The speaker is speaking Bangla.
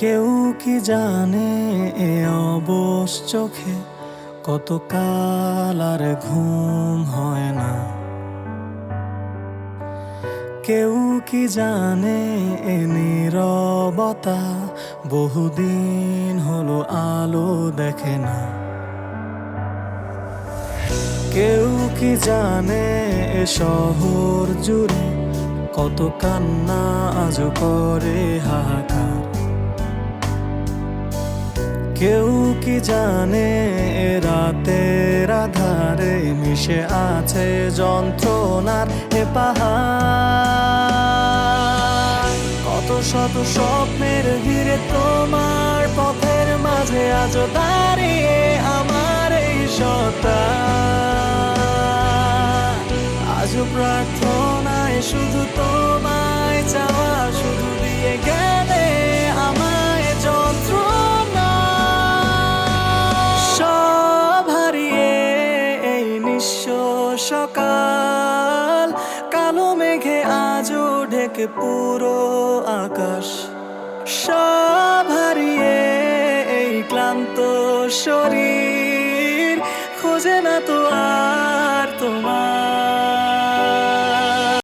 কেউ কি জানে এ অবশ চোখে কত কাল আর ঘুম হয় না। কেউ কি জানে এ নীরবতা বহুদিন হলো আলো দেখে না। কেউ কি জানে এ শহর জুড়ে কত কান্না আজও করে হাহাকার। কেউ কি জানে এ রাতের আধারে মিশে আছে যন্ত্রণার এ পাহাড়। কত শত স্বপ্নের ভিড়ে তোমার পথের মাঝে আজও দাঁড়িয়ে আমার এই সত্তা। আজও প্রার্থনায় শুধু তোমায় চাওয়া, শুধু দিয়ে গেলে আমায় যন্ত্রণা। সব হারিয়ে এই নিঃস্ব সকাল, কালো মেঘে আজও ঢেকে পুরো আকাশ। সব হারিয়ে এই ক্লান্ত শরীর খোঁজে না তো আর তোমার।